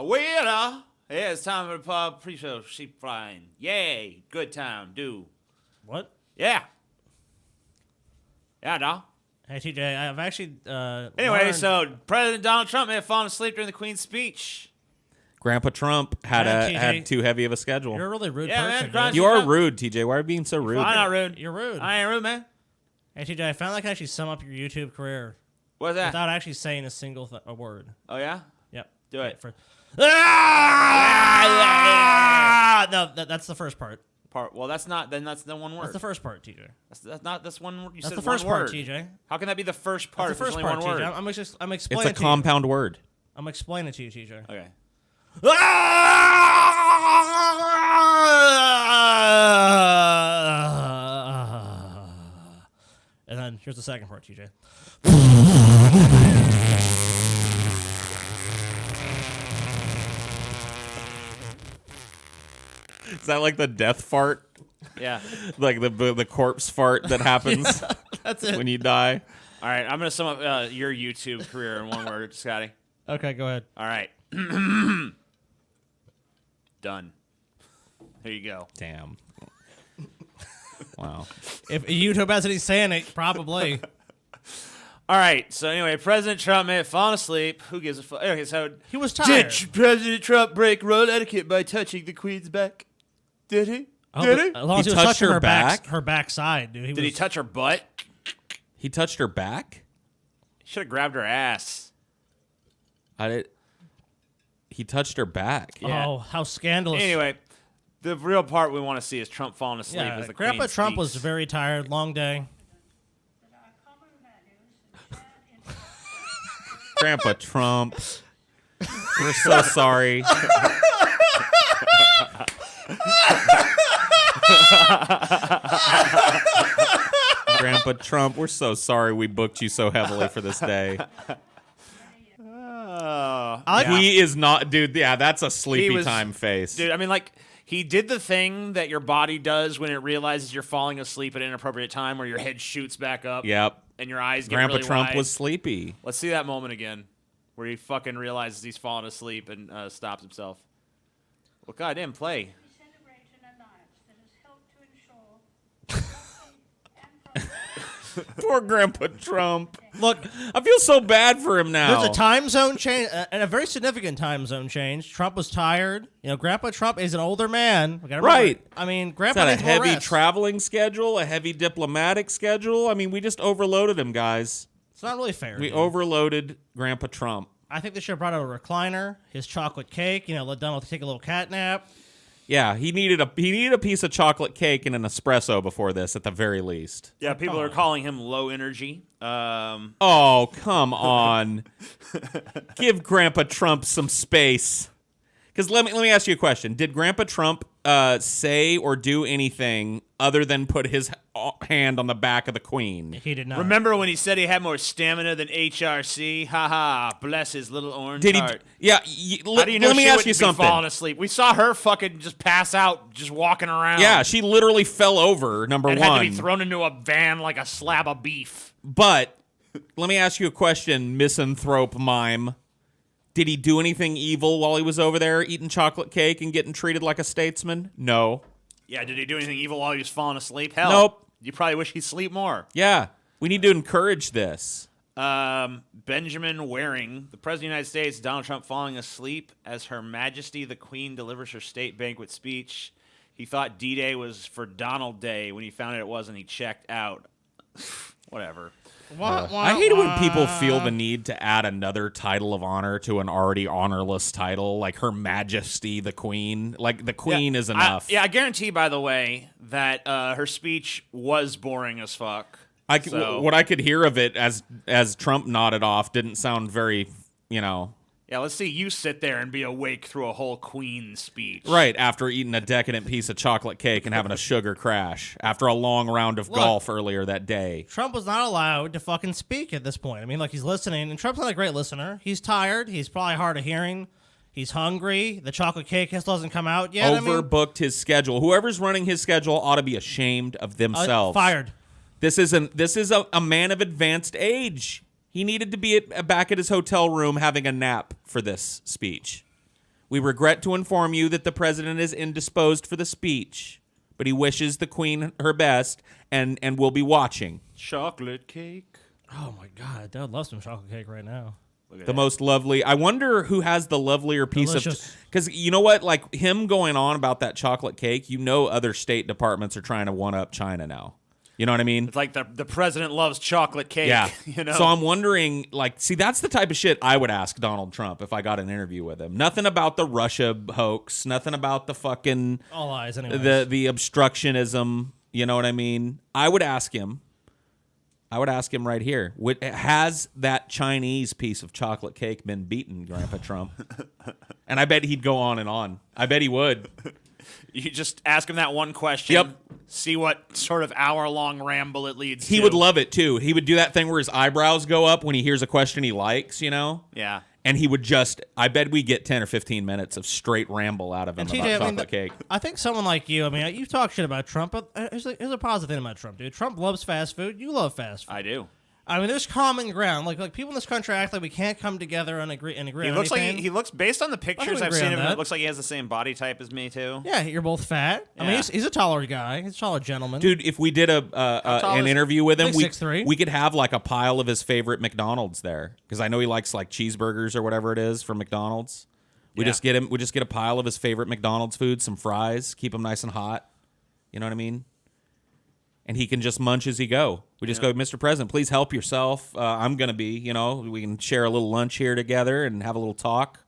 Winner. Yeah, it's time for the pre-show sheep frying. Yay, good time, do. What? Yeah. Yeah, no. Hey, TJ, I've actually. Anyway, so President Donald Trump may have fallen asleep during the Queen's speech. Grandpa Trump had too heavy of a schedule. You're a really rude Yeah, person. man, You are rude, TJ. Why are you being so rude? I'm not rude. You're rude. I ain't rude, man. Hey, TJ, I found I can actually sum up your YouTube career What's that? without actually saying a single a word. Oh, yeah? Yep. Do it. No, that's the first part. Well, that's not. Then that's the one word. That's the first part, TJ. That's not. That's one word. You That's said the first one part, word. TJ. How can that be the first part? That's the first if there's part, only one TJ. word? I'm explaining It's a compound word. I'm explaining it to you, TJ. Okay. And then here's the second part, TJ. Is that like the death fart? Yeah. Like the corpse fart that happens That's it. when you die? All right. I'm gonna sum up your YouTube career in one word, Scotty. Okay, go ahead. All right. Done. Here you go. Damn. Wow. If YouTube has any saying it, probably. All right. So anyway, President Trump may have fallen asleep. Who gives a fuck? Okay, so He was tired. did President Trump break royal etiquette by touching the Queen's back? Did he? Did he? As long as He he was touched touching her her back? her backside, dude. Did he touch her butt? He touched her back? Should have grabbed her ass. He touched her back. Yeah. Oh, how scandalous! Anyway, the real part we want to see is Trump falling asleep yeah, as the Grandpa Queen Trump speaks. was very tired, long day. Grandpa Trump. We're so sorry. Grandpa Trump, we're so sorry we booked you so heavily for this day. He is not, dude. Yeah, that's a sleepy time face. Dude, I mean, like, he did the thing that your body does when it realizes you're falling asleep at an inappropriate time, where your head shoots back up. Yep. And your eyes get Grandpa really Trump wide. was sleepy. Let's see that moment again, where he fucking realizes he's falling asleep and stops himself. Well, goddamn, play. Poor Grandpa Trump. Look, I feel so bad for him now. there's a time zone change, and a very significant time zone change. Trump was tired. You know, Grandpa Trump is an older man. We gotta remember, Right. I mean, Is Grandpa that a needs more heavy rest. traveling schedule, a heavy diplomatic schedule? I mean, we just overloaded him, guys. It's not really fair. We dude. overloaded Grandpa Trump. I think they should have brought out a recliner, his chocolate cake. You know, let Donald take a little cat nap. Yeah, he needed a piece of chocolate cake and an espresso before this, at the very least. Yeah, people are calling him low energy. Oh, come on. Give Grandpa Trump some space. Because let me ask you a question. Did Grandpa Trump say or do anything other than put his hand on the back of the Queen? He did not. Remember when he said he had more stamina than HRC? Haha, bless his little orange Did he? heart. Yeah. How do you know let me she ask wouldn't you be something. falling asleep? We saw her fucking just pass out, just walking around. Yeah, she literally fell over. Number and one. had to be thrown into a van like a slab of beef. But let me ask you a question, misanthrope mime. Did he do anything evil while he was over there eating chocolate cake and getting treated like a statesman? No. Yeah, did he do anything evil while he was falling asleep? Hell, Nope. You probably wish he'd sleep more. Yeah, we need to encourage this. Benjamin Waring, the President of the United States, Donald Trump falling asleep as Her Majesty the Queen delivers her state banquet speech. He thought D-Day was for Donald Day. When he found out it wasn't, he checked out. Whatever. I hate it when people feel the need to add another title of honor to an already honorless title, like Her Majesty the Queen. Like, the Queen is enough. I guarantee, by the way, that her speech was boring as fuck. What I could hear of it as Trump nodded off didn't sound very, Yeah, let's see you sit there and be awake through a whole Queen speech. Right, after eating a decadent piece of chocolate cake and having a sugar crash after a long round of golf earlier that day. Trump was not allowed to fucking speak at this point. I mean, like, he's listening, and Trump's not a great listener. He's tired. He's probably hard of hearing. He's hungry. The chocolate cake doesn't come out yet. Overbooked his schedule. Whoever's running his schedule ought to be ashamed of themselves. Fired. This is a man of advanced age. He needed to be back at his hotel room having a nap for this speech. We regret to inform you that the president is indisposed for the speech, but he wishes the queen her best and will be watching. Chocolate cake. Oh my God, I would love some chocolate cake right now. The most lovely. I wonder who has the lovelier piece Delicious. of. Because you know what? Like him going on about that chocolate cake, you know, other state departments are trying to one up China now. You know what I mean? It's like the president loves chocolate cake. Yeah. You know? So I'm wondering, like, see, that's the type of shit I would ask Donald Trump if I got an interview with him. Nothing about the Russia hoax. Nothing about the fucking All eyes, anyways. the obstructionism. You know what I mean? I would ask him right here. Has that Chinese piece of chocolate cake been beaten, Grandpa Trump? And I bet he'd go on and on. I bet he would. You just ask him that one question. Yep. See what sort of hour-long ramble it leads to. He would love it, too. He would do that thing where his eyebrows go up when he hears a question he likes, you know? Yeah. And he would I bet we get 10 or 15 minutes of straight ramble out of him And about TJ, chocolate cake. I think someone like you, I mean, you've talked shit about Trump, but here's a positive thing about Trump, dude. Trump loves fast food. You love fast food. I do. I mean, there's common ground. Like people in this country act like we can't come together and agree He on looks anything. like he looks, based on the pictures we I've agree seen on of him, that. it looks like he has the same body type as me, too. Yeah, you're both fat. I mean, Yeah. he's a taller guy. He's a taller gentleman. Dude, if we did tall an is- interview with him, Like 6'3"? we could have like a pile of his favorite McDonald's there. Because I know he likes like cheeseburgers or whatever it is from McDonald's. We Yeah. just get a pile of his favorite McDonald's food, some fries, keep them nice and hot. You know what I mean? And he can just munch as he go. We just go, Mr. President, please help yourself. I'm going to be, you know, we can share a little lunch here together and have a little talk.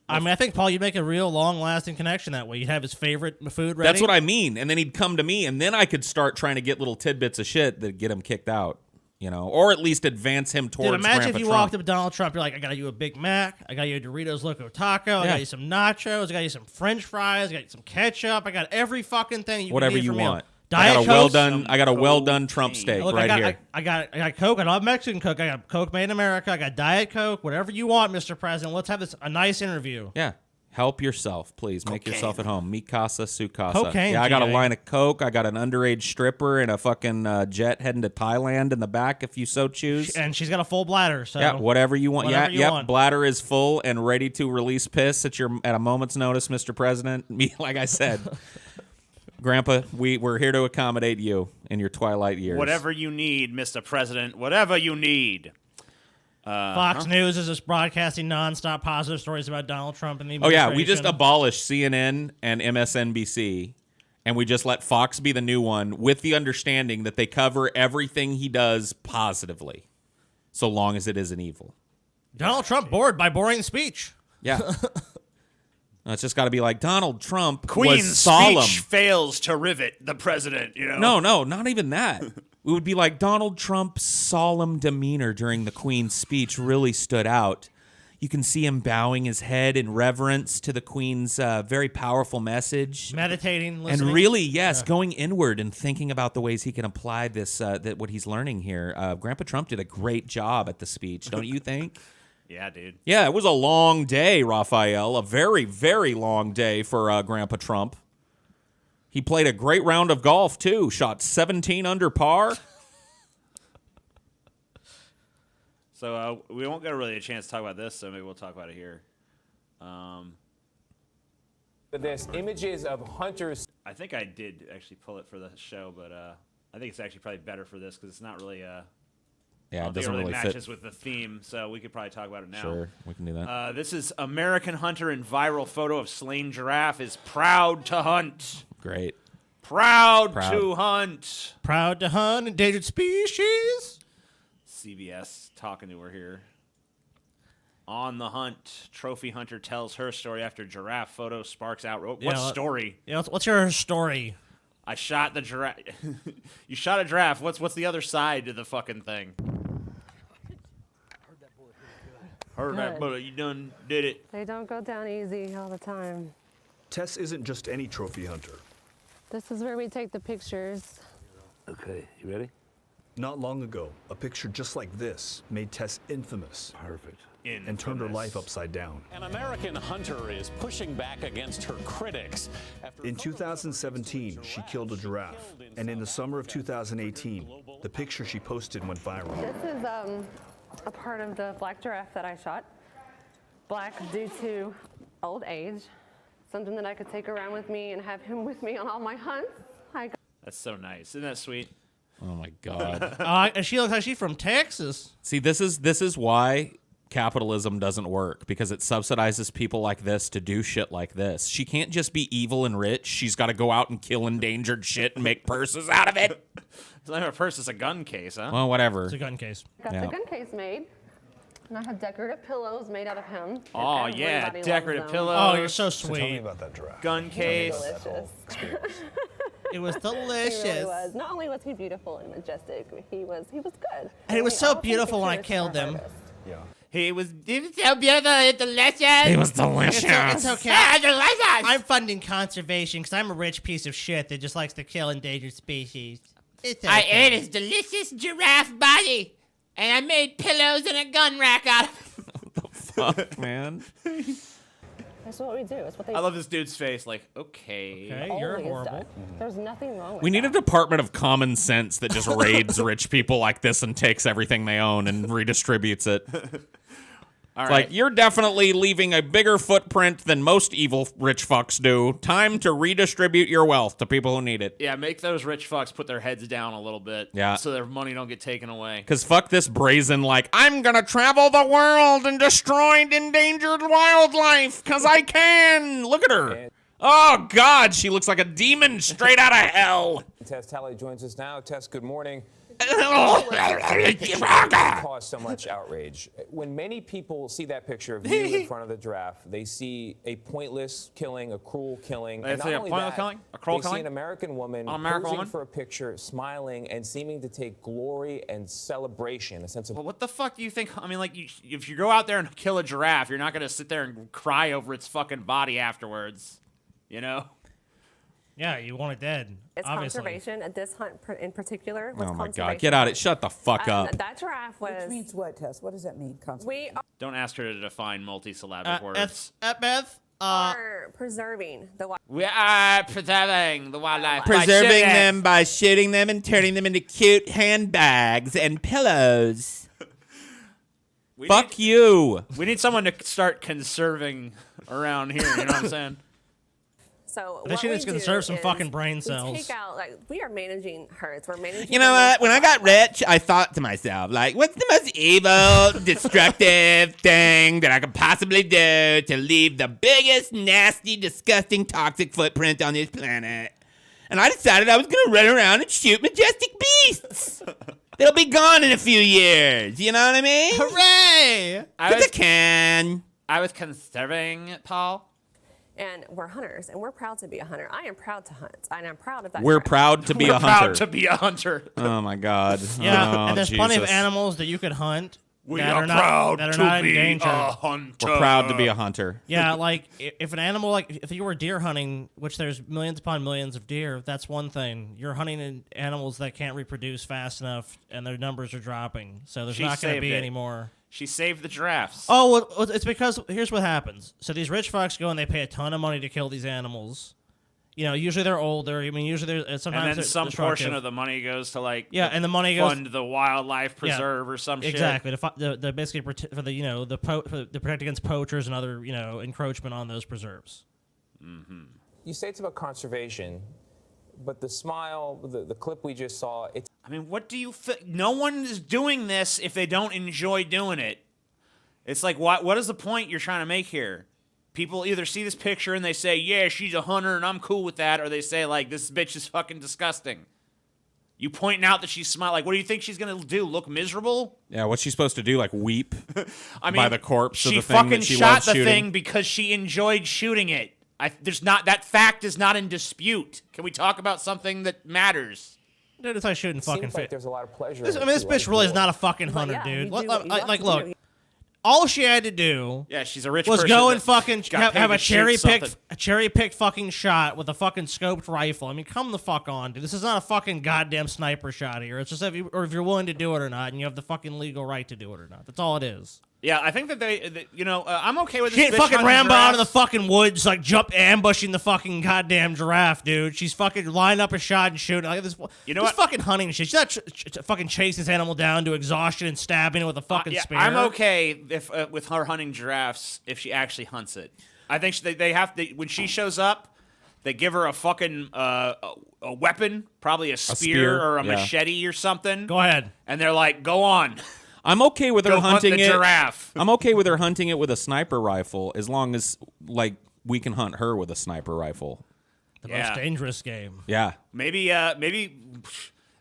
I mean, I think, Paul, you'd make a real long-lasting connection that way. You'd have his favorite food ready. That's what I mean. And then he'd come to me, and then I could start trying to get little tidbits of shit that get him kicked out, you know, or at least advance him towards Dude, imagine Grandpa if you Trump. walked up to Donald Trump, you're like, I got you a Big Mac, I got you a Doritos Loco Taco, I Yeah. got you some nachos, I got you some French fries, I got you some ketchup, I got every fucking thing you Whatever can need you from want. Diet I got a well Cokes. done. I got a well done Trump steak Look, right I here. got Coke. I don't have Mexican Coke. I got Coke made in America. I got Diet Coke. Whatever you want, Mr. President. Let's have a nice interview. Yeah. Help yourself, please. Make yourself at home. Mi casa, su casa. Cocaine, Yeah, I got a GA. line of Coke. I got an underage stripper and a fucking jet heading to Thailand in the back if you so choose. And she's got a full bladder. So Yeah, whatever you want. Whatever you Yep. want. Bladder is full and ready to release piss at a moment's notice, Mr. President. Me, like I said, Grandpa, we're here to accommodate you in your twilight years. Whatever you need, Mr. President. Whatever you need. Fox News is just broadcasting nonstop positive stories about Donald Trump and the Oh yeah, we just administration. abolished CNN and MSNBC, and we just let Fox be the new one, with the understanding that they cover everything he does positively, so long as it isn't evil. Donald Trump bored by boring speech. Yeah. It's just got to be like Donald Trump Queen's was solemn. speech fails to rivet the president, you know? No, not even that. We would be like Donald Trump's solemn demeanor during the Queen's speech really stood out. You can see him bowing his head in reverence to the Queen's very powerful message. Meditating, listening. And really, yes, going inward and thinking about the ways he can apply this, what he's learning here. Grandpa Trump did a great job at the speech, don't you think? Yeah, dude. Yeah, it was a long day, Raphael. A very, very long day for Grandpa Trump. He played a great round of golf, too. Shot 17 under par. So we won't get really a chance to talk about this, so maybe we'll talk about it here. There's images of hunters. I think I did actually pull it for the show, but I think it's actually probably better for this because it's not really I Yeah, don't it think it doesn't really really matches fit. with the theme, so we could probably talk about it now. Sure, we can do that. This is American hunter in viral photo of slain giraffe is proud to hunt. Great. Proud Proud. to hunt. Proud to hunt endangered species. CBS talking to her here. On the hunt, trophy hunter tells her story after giraffe photo sparks out. What Yeah, story? Yeah, what's your story? I shot the giraffe. You shot a giraffe. What's the other side to the fucking thing? Heard that Good. bullet. You done did it. They don't go down easy all the time. Tess isn't just any trophy hunter. This is where we take the pictures. Okay, you ready? Not long ago, a picture just like this made Tess infamous Perfect. and turned her life upside down. An American hunter is pushing back against her critics. After In 2017, she killed a giraffe, and in the summer of 2018, the picture she posted went viral. This is a part of the black giraffe that I shot. Black due to old age, something that I could take around with me and have him with me on all my hunts. That's so nice. Isn't that sweet? Oh my God. And she looks like she's from Texas. See, this is why capitalism doesn't work, because it subsidizes people like this to do shit like this. She can't just be evil and rich. She's got to go out and kill endangered shit and make purses out of it. It's not a purse, it's a gun case, huh? Well, whatever. It's a gun case. Got the gun case made, and I have decorative pillows made out of him. and Oh, yeah. everybody loves Decorative them. pillows. Oh, you're so So tell me sweet. about that giraffe. Gun case. Delicious. It was He delicious. really was. Not only was he beautiful and majestic, he was good. And it was we so all take beautiful when I pictures killed for our him. artists. Yeah. He was so beautiful and delicious. It was delicious. It's okay. Delicious. I'm funding conservation because I'm a rich piece of shit that just likes to kill endangered species. It's okay. I ate his delicious giraffe body, and I made pillows and a gun rack out of it. Fuck, man. That's what we do. It's what they I love this dude's face. Like, okay. Okay, you're always horrible. done. There's nothing wrong with We need a that. department of common sense that just raids rich people like this and takes everything they own and redistributes it. All It's right. like, you're definitely leaving a bigger footprint than most evil rich fucks do. Time to redistribute your wealth to people who need it. Yeah, make those rich fucks put their heads down a little bit. Yeah. So their money don't get taken away. Because fuck this brazen, like, I'm gonna travel the world and destroy endangered wildlife, because I can. Look at her. Oh, God, she looks like a demon straight out of hell. Tess Talley joins us now. Tess, good morning. Oh, Caused so much outrage. When many people see that picture of you in front of the giraffe, they see a pointless killing, a cruel killing. They and see not a only pointless that, killing? A cruel they see killing? an American woman An American posing woman? for a picture, smiling and seeming to take glory and celebration, a sense of Well, what the fuck do you think? I mean, like, if you go out there and kill a giraffe, you're not going to sit there and cry over its fucking body afterwards. You know? Yeah, you want it dead. It's obviously. conservation. This hunt in particular was Oh, my conservation. God. Get out of it. Shut the fuck up. That giraffe was. Which means what, Tess? What does that mean? We Don't ask her to define multisyllabic words. Beth, are preserving the wild. We are preserving the wildlife. by Preserving shooting it. them by shooting them and turning them into cute handbags and pillows. We Fuck need, you. We need someone to start conserving around here. You know what I'm saying? So They what should we just conserve do some is fucking brain we cells. Take out, like, we are managing herds. We're managing. You know what? When I got rich, I thought to myself, like, what's the most evil, destructive thing that I could possibly do to leave the biggest, nasty, disgusting, toxic footprint on this planet? And I decided I was going to run around and shoot majestic beasts. They'll be gone in a few years. You know what I mean? Hooray! Because I can. I was conserving, Paul. And we're hunters, and we're proud to be a hunter. I am proud to hunt, and I'm proud of that. We're giraffe. proud to be We're a proud hunter. to be a hunter. Oh, my God. Yeah, Oh, and there's plenty of Jesus. animals that you could hunt We that are not, proud that are to not be endangered. a hunter. We're proud to be a hunter. Yeah, like if an animal, like if you were deer hunting, which there's millions upon millions of deer, that's one thing. You're hunting in animals that can't reproduce fast enough, and their numbers are dropping. So there's She not going to saved be it. any more. She saved the giraffes. Oh, well, it's because here's what happens. So these rich fucks go and they pay a ton of money to kill these animals. You know, usually they're older. I mean, usually they're sometimes and then they're some destructive. portion of the money goes to and the money goes fund the wildlife preserve or some shit. exactly the basically for the the protect against poachers and other encroachment on those preserves. You say it's about conservation, but the smile, the clip we just saw, it's I mean, what do you? No one is doing this if they don't enjoy doing it. It's like, what is the point you're trying to make here? People either see this picture and they say, "Yeah, she's a hunter and I'm cool with that," or they say, "Like, this bitch is fucking disgusting." You pointing out that she's smiling. Like, what do you think she's gonna do? Look miserable? Yeah, what's she supposed to do? Like weep I mean, by the corpse of she the thing fucking that she shot loves the shooting? thing because she enjoyed shooting it. There's not that fact is not in dispute. Can we talk about something that matters? Dude, it's like shooting fucking seems like fish. there's a lot of pleasure. This in it, this too, bitch right? really is not a fucking hunter, yeah, dude. you do what you have Like, to look, do. all she had to do Yeah, she's a rich was person go and that fucking got paid have to a shoot something. cherry picked fucking shot with a fucking scoped rifle. I mean, come the fuck on, dude. This is not a fucking goddamn sniper shot here. It's just if you're willing to do it or not, and you have the fucking legal right to do it or not. That's all it is. Yeah, I think that I'm okay with She this ain't bitch fucking hunting Rambo out in the giraffes. fucking woods, like ambushing the fucking goddamn giraffe, dude. She's fucking lining up a shot and shooting. Like this, You know this what? fucking hunting shit. She's not fucking chasing this animal down to exhaustion and stabbing it with a fucking Yeah, spear. I'm okay if with her hunting giraffes if she actually hunts it. I think they have to, when she shows up, they give her a fucking a weapon, probably a spear or a machete or something. Go ahead. And they're like, go on. I'm okay with her Go hunt hunting the it. giraffe. I'm okay with her hunting it with a sniper rifle as long as like we can hunt her with a sniper rifle. The most dangerous game. Yeah. Maybe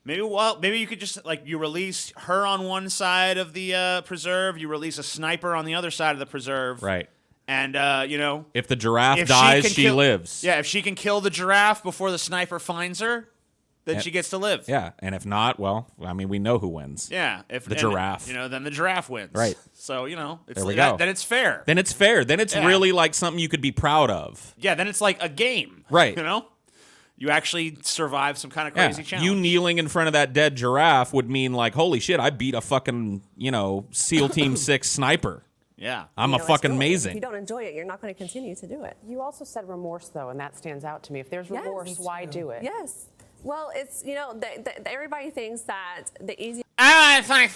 you could just like you release her on one side of the preserve, you release a sniper on the other side of the preserve. Right. And if the giraffe dies, she lives. Yeah, if she can kill the giraffe before the sniper finds her, then she gets to live. Yeah, and if not, well, I mean, we know who wins. Yeah, if the giraffe. then the giraffe wins. Right. So it's there we go. Then it's fair. Then it's fair. Then it's really like something you could be proud of. Yeah. Then it's like a game. Right. You actually survive some kind of crazy challenge. You kneeling in front of that dead giraffe would mean like, holy shit, I beat a fucking SEAL Team 6 sniper. Yeah. I'm a fucking amazing. If you don't enjoy it, you're not going to continue to do it. You also said remorse, though, and that stands out to me. If there's remorse, why do it? Yes. Well, it's, everybody thinks that the easy. Everybody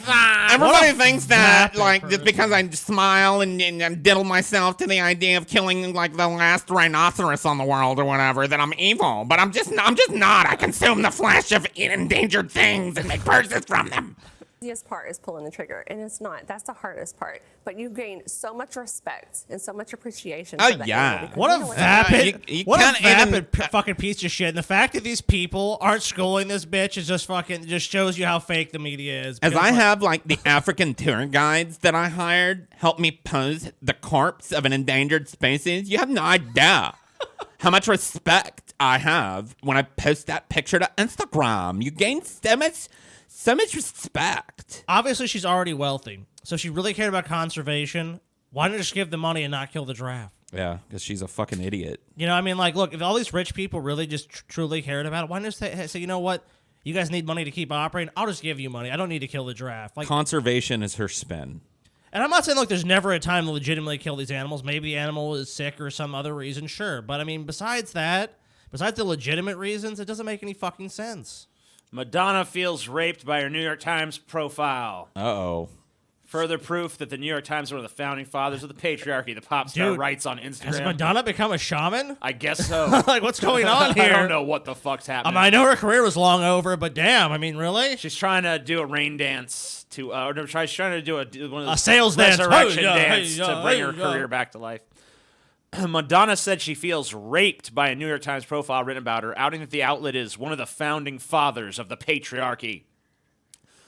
thinks that, like, just because I smile and diddle myself to the idea of killing, like, the last rhinoceros on the world or whatever, that I'm evil. But I'm just not. I consume the flesh of endangered things and make purses from them. The easiest part is pulling the trigger, and it's not. That's the hardest part. But you gain so much respect and so much appreciation. For the animal what a vapid fucking piece of shit. And the fact that these people aren't schooling this bitch is just shows you how fake the media is. As I have like the African tour guides that I hired help me pose the corpse of an endangered species, you have no idea how much respect I have when I post that picture to Instagram. You gain so much respect. Obviously, she's already wealthy. So if she really cared about conservation, why not just give the money and not kill the giraffe? Yeah, because she's a fucking idiot. I mean, like, look, if all these rich people really just truly cared about it, why not just say, you know what? You guys need money to keep operating. I'll just give you money. I don't need to kill the giraffe. Like, conservation is her spin. And I'm not saying, look, there's never a time to legitimately kill these animals. Maybe the animal is sick or some other reason, sure. But, I mean, besides the legitimate reasons, it doesn't make any fucking sense. Madonna feels raped by her New York Times profile. Uh-oh. Further proof that the New York Times are one of the founding fathers of the patriarchy, the pop star writes on Instagram. Has Madonna become a shaman? I guess so. Like, what's going on here? I don't know what the fuck's happening. I know her career was long over, but damn, I mean, really? She's trying to do a rain dance she's trying to do one of those sales dance, resurrection dance to bring her career back to life. Madonna said she feels raped by a New York Times profile written about her, outing that the outlet is one of the founding fathers of the patriarchy.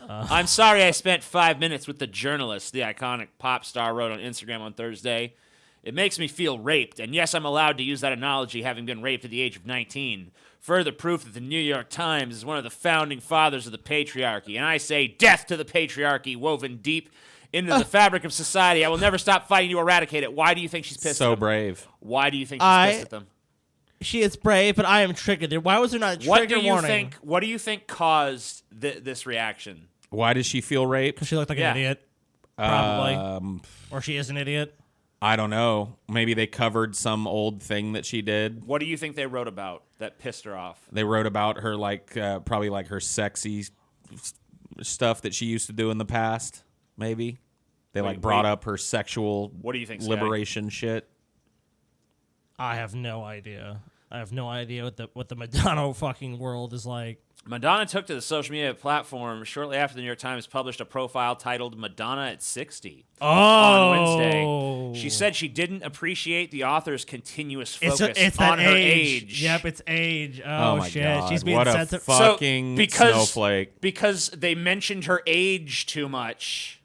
I'm sorry I spent 5 minutes with the journalist, the iconic pop star wrote on Instagram on Thursday. It makes me feel raped, and yes, I'm allowed to use that analogy having been raped at the age of 19. Further proof that the New York Times is one of the founding fathers of the patriarchy, and I say death to the patriarchy woven deep into the fabric of society. I will never stop fighting to eradicate it. Why do you think she's pissed at them? So brave. Why do you think she's pissed at them? She is brave, but I am triggered. Why was there not a trigger warning? What do you think caused this reaction? Why does she feel raped? Because she looked like an idiot, probably. Or she is an idiot. I don't know. Maybe they covered some old thing that she did. What do you think they wrote about that pissed her off? They wrote about her probably like her sexy stuff that she used to do in the past. Maybe they brought up her sexual what do you think, liberation shit. I have no idea. I have no idea what the Madonna fucking world is like. Madonna took to the social media platform shortly after the New York Times published a profile titled Madonna at 60 on Wednesday. She said she didn't appreciate the author's continuous focus on her age. Yep, it's age. Oh my shit. God. She's being what a sensitive. fucking snowflake. Because they mentioned her age too much.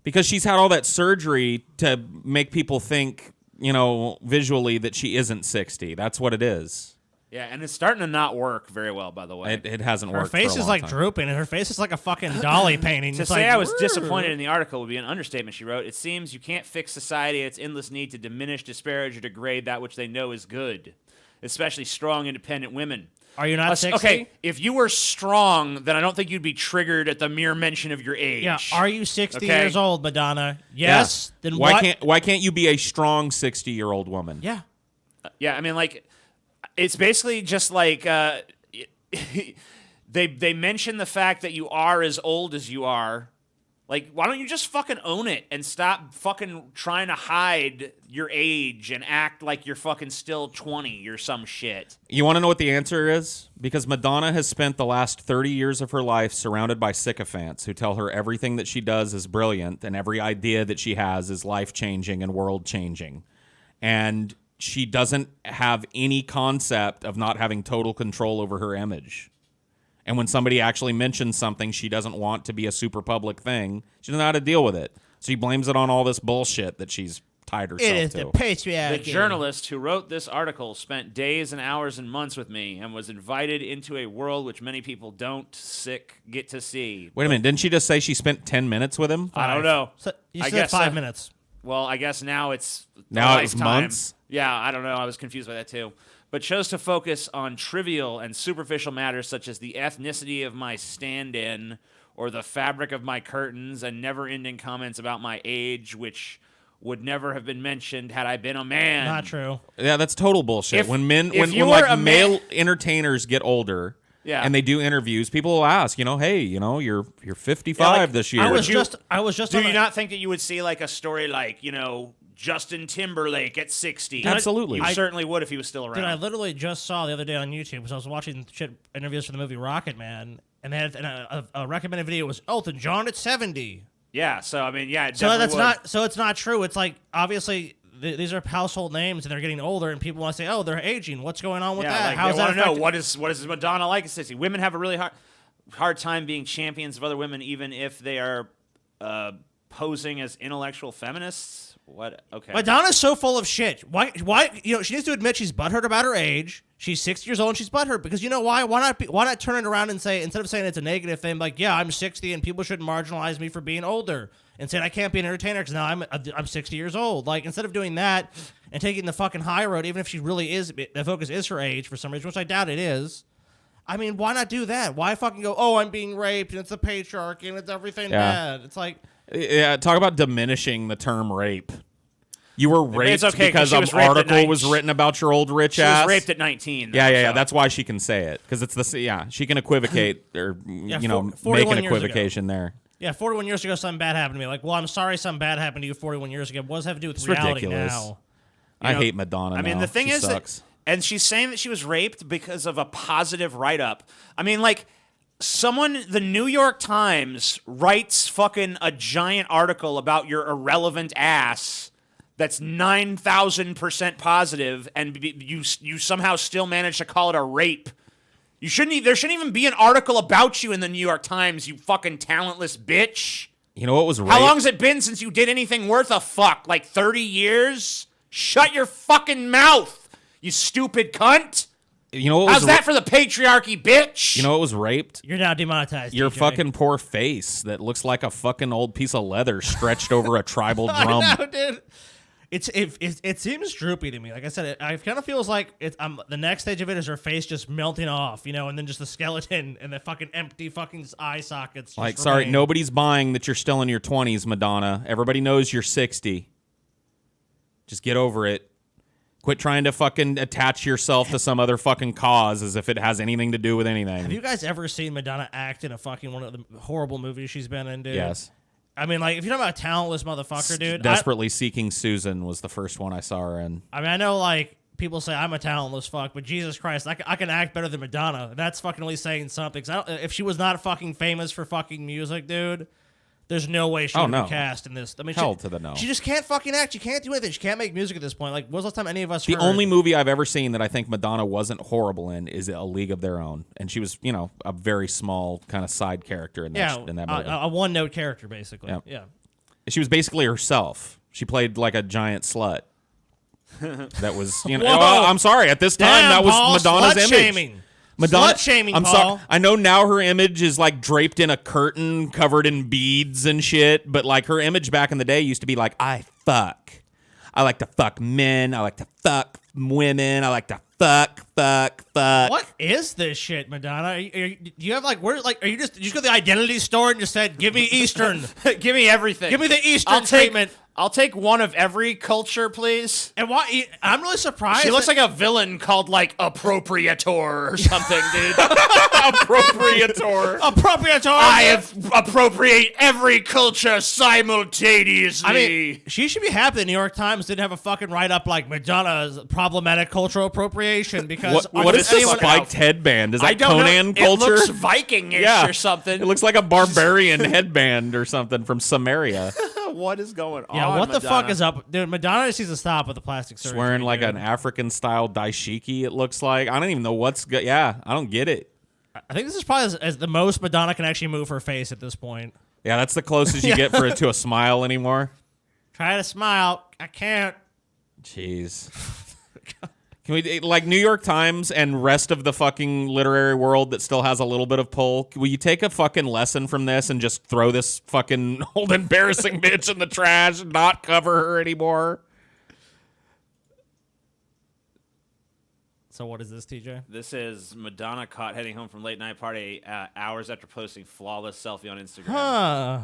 Because she's had all that surgery to make people think, visually that she isn't 60. That's what it is. Yeah, and it's starting to not work very well, by the way. It hasn't worked. Her face for a is long like time. drooping, and her face is like a fucking dolly painting. To say I was disappointed in the article would be an understatement, she wrote. It seems you can't fix society at its endless need to diminish, disparage, or degrade that which they know is good, especially strong, independent women. Are you not 60? Okay, if you were strong, then I don't think you'd be triggered at the mere mention of your age. Yeah, are you 60 years old, Madonna? Yes. Yeah. Then why can't you be a strong 60-year-old woman? Yeah. Yeah, I mean, it's basically just like they mention the fact that you are as old as you are, Like, why don't you just fucking own it and stop fucking trying to hide your age and act like you're fucking still 20 or some shit? You want to know what the answer is? Because Madonna has spent the last 30 years of her life surrounded by sycophants who tell her everything that she does is brilliant and every idea that she has is life-changing and world-changing. And she doesn't have any concept of not having total control over her image. And when somebody actually mentions something she doesn't want to be a super public thing, she doesn't know how to deal with it. So she blames it on all this bullshit that she's tied herself to. It is the patriarchy. The journalist who wrote this article spent days and hours and months with me and was invited into a world which many people don't get to see. Wait a minute. Didn't she just say she spent 10 minutes with him? I don't know. So you I said guess 5 minutes. Well, I guess now it's Now it's lifetime. months? Yeah, I don't know. I was confused by that too. But chose to focus on trivial and superficial matters such as the ethnicity of my stand-in or the fabric of my curtains and never-ending comments about my age, which would never have been mentioned had I been a man. Not true. Yeah, that's total bullshit. If- when if you were a male man- entertainers get older, Yeah. and they do interviews, people will ask, hey, you're 55 this year. I was you- just. Do on you a- not think that you would see like a story like, Justin Timberlake at 60? Absolutely. You certainly would if he was still around. Dude, I literally just saw the other day on YouTube because I was watching shit interviews for the movie Rocket Man, and they had a recommended video was Elton John at 70. Yeah, so I mean, yeah, it So definitely that's would. not. So it's not true. It's like obviously these are household names and they're getting older, and people want to say, "Oh, they're aging. What's going on with Yeah, that? like, How's they that want to know affecting-" what is Madonna like at 60? Women have a really hard time being champions of other women, even if they are posing as intellectual feminists. What? Okay. Madonna's so full of shit. Why? She needs to admit she's butthurt about her age. She's 60 years old and she's butthurt because you know why? Why not turn it around and say, instead of saying it's a negative thing, like, yeah, I'm 60 and people shouldn't marginalize me for being older, and saying I can't be an entertainer because now I'm 60 years old. Like, instead of doing that and taking the fucking high road, even if she really is, the focus is her age for some reason, which I doubt it is. I mean, why not do that? Why fucking go, oh, I'm being raped and it's the patriarchy and it's everything bad? It's like, Yeah, talk about diminishing the term rape. You were raped it's okay, 'cause because she an was raped at article was written about your old rich She ass. was raped at 19. though, Yeah. so- That's why she can say it because she can equivocate or 41 make an years equivocation there. yeah, 41 years ago, something bad happened to me. Like, well, I'm sorry something bad happened to you 41 years ago. What does that have to do with It's reality ridiculous. now? I know, hate Madonna. I mean, now. the thing She is sucks. and she's saying that she was raped because of a positive write-up. I mean, like, the New York Times writes fucking a giant article about your irrelevant ass that's 9,000% positive, and you somehow still manage to call it a rape. There shouldn't even be an article about you in the New York Times, you fucking talentless bitch. You know what was rape? How long has it been since you did anything worth a fuck? Like 30 years? Shut your fucking mouth, you stupid cunt. You know what How's was that for the patriarchy, bitch? You know what was raped? You're now demonetized. Your DJ. fucking poor face that looks like a fucking old piece of leather stretched over a tribal drum. I know, dude. It seems droopy to me. Like I said, it kind of feels like the next stage of it is her face just melting off, and then just the skeleton and the fucking empty fucking eye sockets. just Like, sorry, remain. nobody's buying that you're still in your 20s, Madonna. Everybody knows you're 60. Just get over it. Quit trying to fucking attach yourself to some other fucking cause as if it has anything to do with anything. Have you guys ever seen Madonna act in a fucking one of the horrible movies she's been in, dude? Yes. I mean, like, if you're talking about a talentless motherfucker, dude. Desperately Seeking Susan was the first one I saw her in. I mean, I know, like, people say I'm a talentless fuck, but Jesus Christ, I can act better than Madonna. That's fucking really saying something. 'Cause if she was not fucking famous for fucking music, dude, there's no way she would no. be cast in this. I mean, Hell to the no. She just can't fucking act. She can't do anything. She can't make music at this point. Like, when was the last time any of us The heard? only movie I've ever seen that I think Madonna wasn't horrible in is A League of Their Own. And she was, a very small kind of side character in that, movie. a one-note character, basically. Yep. Yeah. She was basically herself. She played like a giant slut. That was, Whoa. well, I'm sorry. At this time, Damn, that was Paul, Madonna's image. slut-shaming. Slut-shaming, I'm Paul. sorry. I know now her image is like draped in a curtain covered in beads and shit, but like her image back in the day used to be like, I fuck. I like to fuck men. I like to fuck women. I like to fuck fuck. What is this shit, Madonna? Do you have like where like are you just go to the identity store and just said give me Eastern, Give me everything. give me the Eastern treatment? I'll take one of every culture, please. And why? I'm really surprised. She looks like a villain called like Appropriator or something, dude. Appropriator. appropriator. I appropriate every culture simultaneously. I mean, she should be happy the New York Times didn't have a fucking write-up like Madonna's problematic cultural appropriation because What is the anyone spiked else? headband? Is I that don't Conan know. culture? It looks Viking-ish or something. It looks like a barbarian headband or something from Samaria. What is going on? yeah, what the Madonna? fuck is up, dude? Madonna just needs to stop with the plastic surgery. She's wearing like dude. an African-style daishiki, it looks like. I don't even know what's good. Yeah, I don't get it. I think this is probably as the most Madonna can actually move her face at this point. Yeah, that's the closest you get to a smile anymore. Try to smile. I can't. Jeez. Can we, like, New York Times and rest of the fucking literary world that still has a little bit of pull, will you take a fucking lesson from this and just throw this fucking old embarrassing bitch in the trash and not cover her anymore? So what is this, TJ? This is Madonna caught heading home from late night party hours after posting flawless selfie on Instagram. Huh.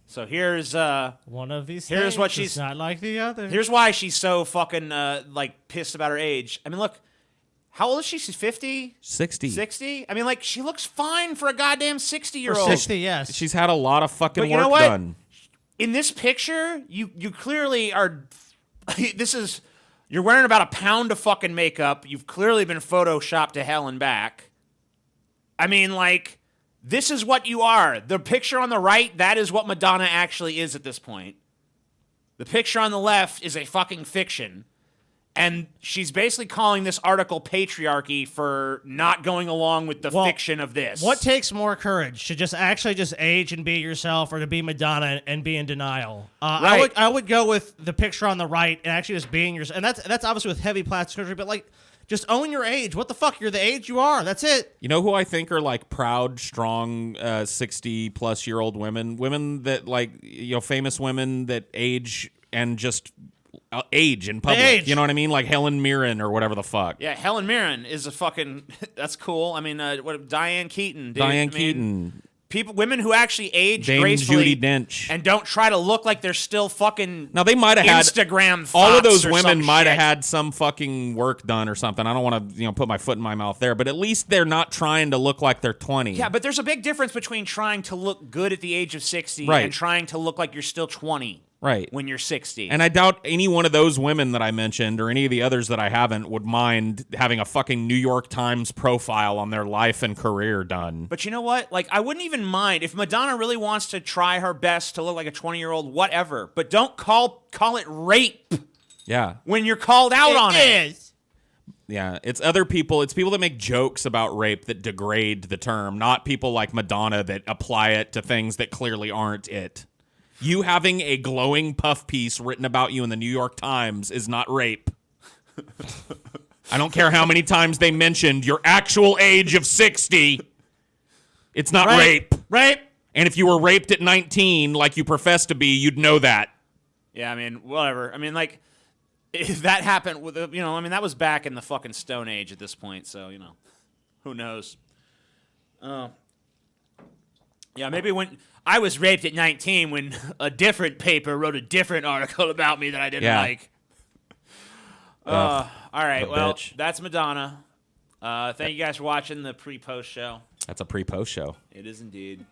So here's One of these Here's things what is she's- not like the other. here's why she's so fucking like pissed about her age. I mean, look, how old is she? She's 50? 60. 60? I mean, like, she looks fine for a goddamn 60-year-old. For 60, yes. She's had a lot of fucking But you work know what? done. In this picture, you clearly are. You're wearing about a pound of fucking makeup. You've clearly been photoshopped to hell and back. I mean, like, this is what you are. The picture on the right, that is what Madonna actually is at this point. The picture on the left is a fucking fiction. And she's basically calling this article patriarchy for not going along with the fiction of this. What takes more courage, to just actually just age and be yourself, or to be Madonna and be in denial? Right. I would go with the picture on the right and actually just being yourself. And that's obviously with heavy plastic surgery, but like just own your age. What the fuck? You're the age you are. That's it. You know who I think are like proud, strong, 60-plus-year-old women? Women that like, you know, famous women that age and just age in public. Age. You know what I mean? Like Helen Mirren or whatever the fuck. Yeah, Helen Mirren is a fucking. That's cool. I mean, what Diane Keaton? Dude. Diane I mean, Keaton. women who actually age Dame gracefully Judi Dench. and don't try to look like they're still fucking. Now, they might have had Instagram. all of thoughts those or women some might have shit. had some fucking work done or something. I don't want to, put my foot in my mouth there, but at least they're not trying to look like they're 20. Yeah, but there's a big difference between trying to look good at the age of 60 Right. and trying to look like you're still 20. Right. When you're 60. And I doubt any one of those women that I mentioned or any of the others that I haven't would mind having a fucking New York Times profile on their life and career done. But you know what? Like, I wouldn't even mind if Madonna really wants to try her best to look like a 20-year-old, whatever. But don't call it rape Yeah. when you're called out on it. Yeah, it's other people. It's people that make jokes about rape that degrade the term, not people like Madonna that apply it to things that clearly aren't it. You having a glowing puff piece written about you in the New York Times is not rape. I don't care how many times they mentioned your actual age of 60. It's not rape. Rape. And if you were raped at 19 like you profess to be, you'd know that. Yeah, I mean, whatever. I mean, like, if that happened with, that was back in the fucking Stone Age at this point, so, who knows? Yeah, maybe when I was raped at 19 when a different paper wrote a different article about me that I didn't like. All right, well, bitch. that's Madonna. Thank you guys for watching the pre-post show. That's a pre-post show. It is indeed.